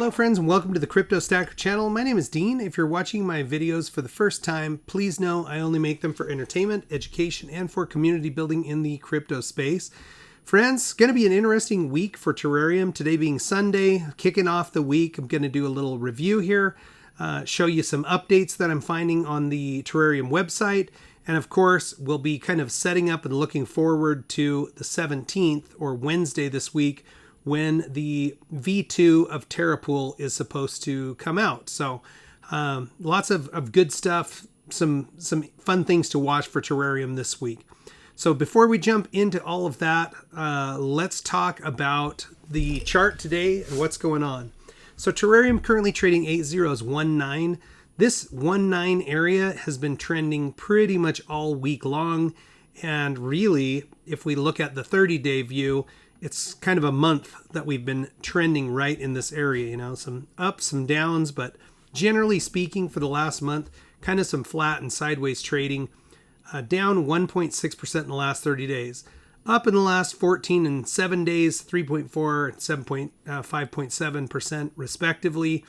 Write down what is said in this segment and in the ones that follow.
Hello friends and welcome to the Crypto Stacker channel. My name is Dean. If you're watching my videos for the first time, please know I only make them for entertainment, education, and for community building in the crypto space. Friends, going to be an interesting week for Terrarium. Today being Sunday, kicking off the week. I'm going to do a little review here, show you some updates that I'm finding on the Terrarium website. And of course, we'll be kind of setting up and looking forward to the 17th or Wednesday this week when the V2 of TerraPool is supposed to come out. So lots of good stuff, some fun things to watch for Terrarium this week. So before we jump into all of that, let's talk about the chart today and what's going on. So Terrarium currently trading 80s19. This 19 area has been trending pretty much all week long. And really, if we look at the 30-day view, it's kind of a month that we've been trending right in this area, you know, some ups, some downs, but generally speaking for the last month, kind of some flat and sideways trading, down 1.6% in the last 30 days, up in the last 14 and 7 days, 3.4 and 5.7% respectively.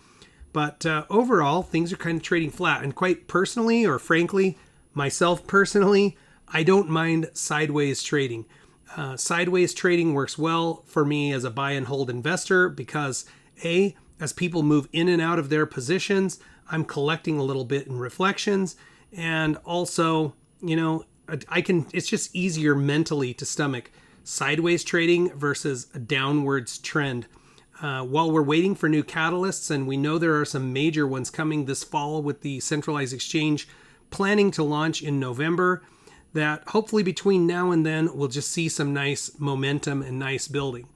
But overall, things are kind of trading flat. And quite personally, or frankly, myself personally, I don't mind sideways trading. Sideways trading works well for me as a buy and hold investor because as people move in and out of their positions, I'm collecting a little bit in reflections. And also, you know, it's just easier mentally to stomach sideways trading versus a downwards trend. While we're waiting for new catalysts, and we know there are some major ones coming this fall with the centralized exchange planning to launch in November, that hopefully between now and then we'll just see some nice momentum and nice building.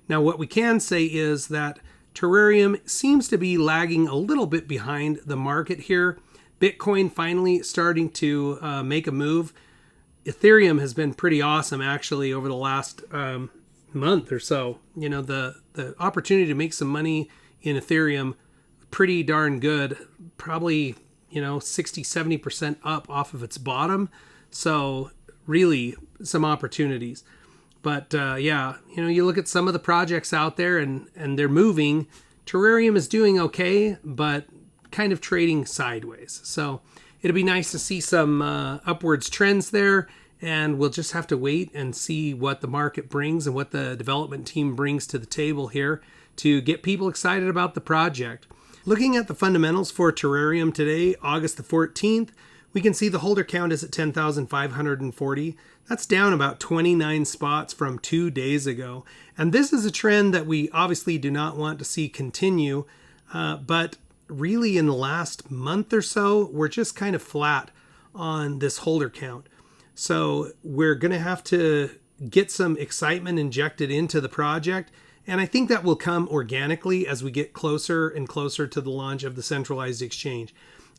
Now what we can say is that Terrarium seems to be lagging a little bit behind the market here. Bitcoin finally starting to make a move. Ethereum has been pretty awesome actually over the last month or so. You know, the opportunity to make some money in Ethereum, pretty darn good. Probably, you know, 60-70% up off of its bottom. So really some opportunities. But yeah, you know, you look at some of the projects out there and they're moving. Terrarium is doing okay, but kind of trading sideways. So it'll be nice to see some upwards trends there. And we'll just have to wait and see what the market brings and what the development team brings to the table here to get people excited about the project. Looking at the fundamentals for Terrarium today, August the 14th, we can see the holder count is at 10,540. That's down about 29 spots from 2 days ago. And this is a trend that we obviously do not want to see continue. But really in the last month or so, we're just kind of flat on this holder count. So we're going to have to get some excitement injected into the project. And I think that will come organically as we get closer and closer to the launch of the centralized exchange.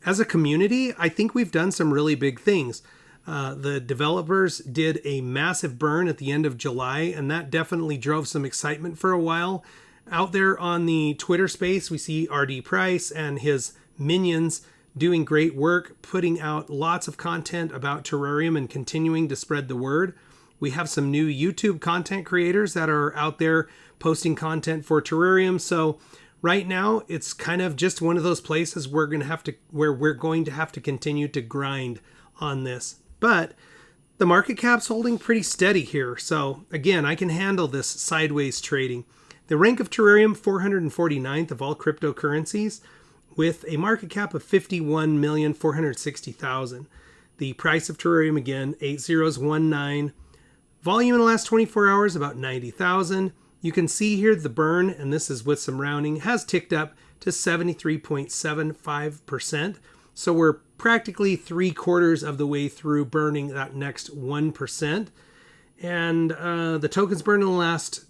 As a community, I think we've done some really big things. The developers did a massive burn at the end of July, and that definitely drove some excitement for a while. Out there on the Twitter space, we see RD Price and his minions doing great work, putting out lots of content about Terrarium and continuing to spread the word. We have some new YouTube content creators that are out there posting content for Terrarium. So right now, it's kind of just one of those places where we're going to have to continue to grind on this. But the market cap's holding pretty steady here. So again, I can handle this sideways trading. The rank of Terrarium, 449th of all cryptocurrencies, with a market cap of 51,460,000. The price of Terrarium, again, 80s19. Volume in the last 24 hours, about 90,000. You can see here the burn, and this is with some rounding, has ticked up to 73.75%. So we're practically 3/4 of the way through burning that next 1%. And the tokens burned in the last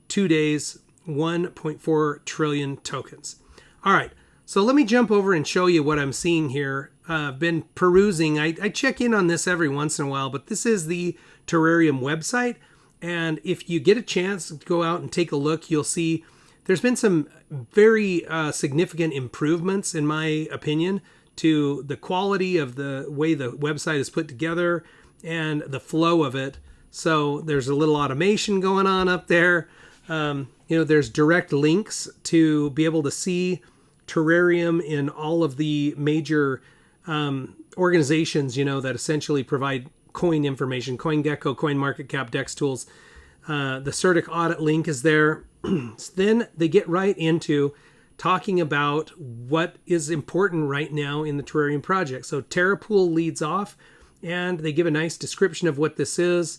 2 days, 1.4 trillion tokens. All right, so let me jump over and show you what I'm seeing here. I've been perusing. I check in on this every once in a while, but this is the Terrarium website. And if you get a chance to go out and take a look, you'll see there's been some very significant improvements, in my opinion, to the quality of the way the website is put together and the flow of it. So there's a little automation going on up there. There's direct links to be able to see terrarium in all of the major organizations, that essentially provide coin information: CoinGecko, CoinMarketCap, DEX Tools. The CertiK audit link is there. Then they get right into talking about what is important right now in the terrarium project. So TerraPool leads off, and they give a nice description of what this is.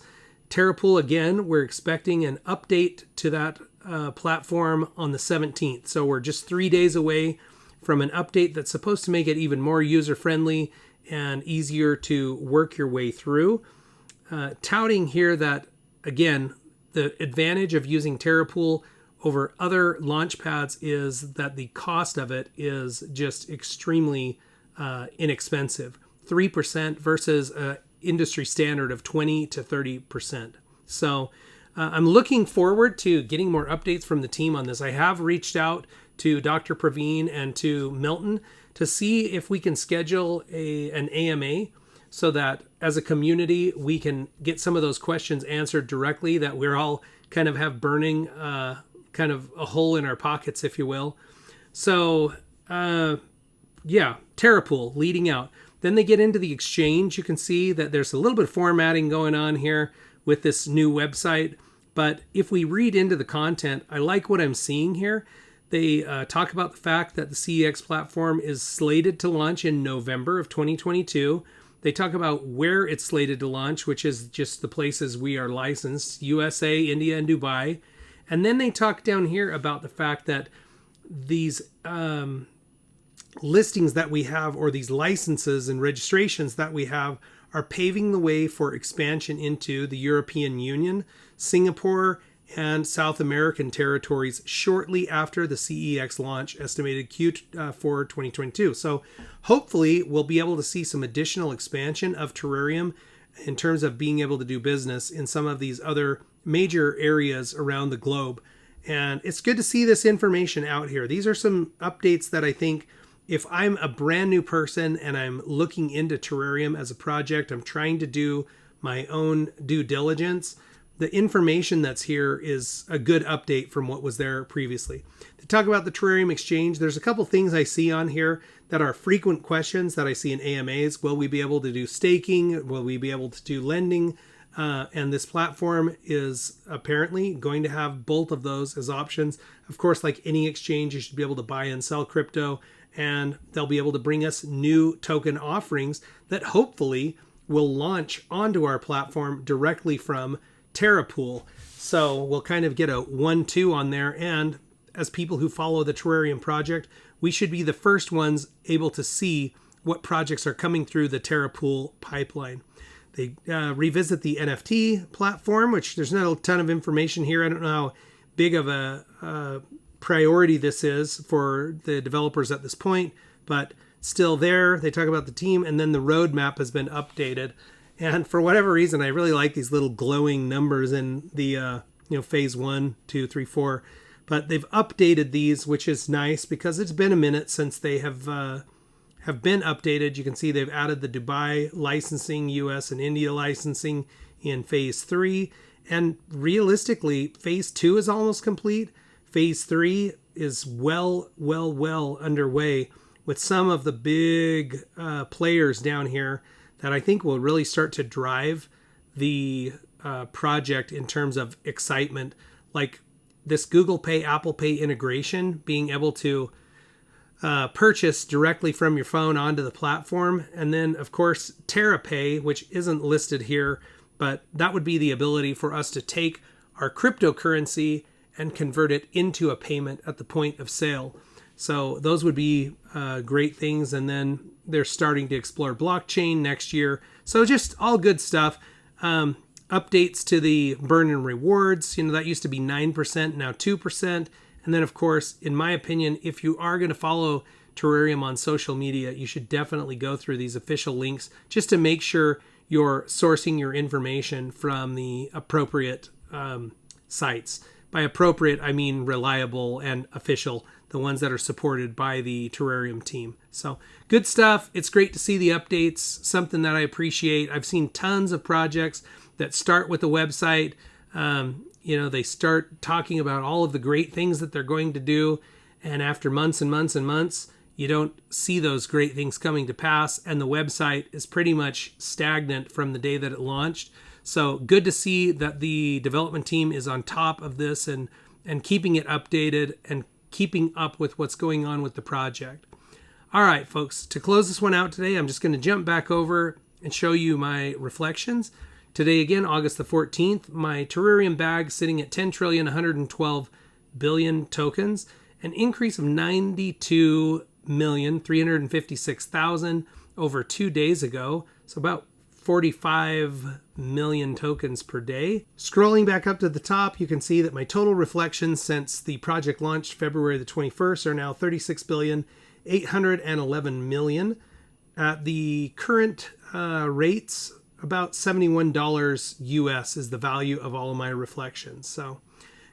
TerraPool, again, we're expecting an update to that platform on the 17th. So we're just 3 days away from an update that's supposed to make it even more user-friendly and easier to work your way through. Touting here that, again, the advantage of using TerraPool over other launch pads is that the cost of it is just extremely inexpensive. 3% versus an industry standard of 20 to 30%. So I'm looking forward to getting more updates from the team on this. I have reached out to Dr. Praveen and to Milton to see if we can schedule an AMA so that as a community we can get some of those questions answered directly that we're all kind of have burning kind of a hole in our pockets, if you will. So TerraPool leading out. Then they get into the exchange. You can see that there's a little bit of formatting going on here with this new website. But if we read into the content, I like what I'm seeing here. They talk about the fact that the CEX platform is slated to launch in November of 2022. They talk about where it's slated to launch, which is just the places we are licensed: USA, India, and Dubai. And then they talk down here about the fact that these listings that we have, or these licenses and registrations that we have, are paving the way for expansion into the European Union, Singapore, and South American territories shortly after the CEX launch, estimated Q4 2022. So hopefully we'll be able to see some additional expansion of terrarium in terms of being able to do business in some of these other major areas around the globe. And it's good to see this information out here. These are some updates that I think, if I'm a brand new person and I'm looking into terrarium as a project, I'm trying to do my own due diligence, the information that's here is a good update from what was there previously. To talk about the terrarium exchange, there's a couple things I see on here that are frequent questions that I see in AMAs. Will we be able to do staking? Will we be able to do lending? And this platform is apparently going to have both of those as options. Of course, like any exchange, you should be able to buy and sell crypto, and they'll be able to bring us new token offerings that hopefully will launch onto our platform directly from TerraPool. So we'll kind of get a 1-2 on there. And as people who follow the terrarium project, we should be the first ones able to see what projects are coming through the TerraPool pipeline. They revisit the NFT platform, which there's not a ton of information here. I don't know how big of a priority this is for the developers at this point, but still there. They talk about the team, and then the roadmap has been updated. And for whatever reason, I really like these little glowing numbers in the phase 1, 2, 3, 4. But they've updated these, which is nice because it's been a minute since they have been updated. You can see they've added the Dubai licensing, US and India licensing in phase 3. And realistically, phase 2 is almost complete. Phase 3 is well underway with some of the big players down here that I think will really start to drive the project in terms of excitement. Like this Google Pay, Apple Pay integration, being able to purchase directly from your phone onto the platform. And then, of course, TerraPay, which isn't listed here, but that would be the ability for us to take our cryptocurrency and convert it into a payment at the point of sale. So those would be great things. And then they're starting to explore blockchain next year. So just all good stuff. Updates to the burn and rewards. That used to be 9%, now 2%. And then, of course, in my opinion, if you are going to follow terrarium on social media, you should definitely go through these official links just to make sure you're sourcing your information from the appropriate sites. By appropriate, I mean reliable and official, the ones that are supported by the terrarium team. So good stuff. It's great to see the updates, something that I appreciate. I've seen tons of projects that start with a website, They start talking about all of the great things that they're going to do. And after months and months and months, you don't see those great things coming to pass. And the website is pretty much stagnant from the day that it launched. So good to see that the development team is on top of this and keeping it updated and keeping up with what's going on with the project. All right, folks, to close this one out today, I'm just going to jump back over and show you my reflections. Today, again, August the 14th, my terrarium bag sitting at 10,112 billion tokens, an increase of 92,356,000 over 2 days ago. So about 45 million tokens per day. Scrolling back up to the top, you can see that my total reflections since the project launched February the 21st are now 36,811 million. At the current rates, about $71 US is the value of all of my reflections. So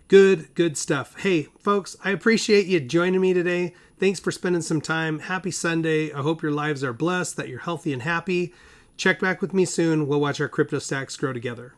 good stuff. Hey, folks, I appreciate you joining me today. Thanks for spending some time. Happy Sunday. I hope your lives are blessed, that you're healthy and happy. Check back with me soon. We'll watch our crypto stacks grow together.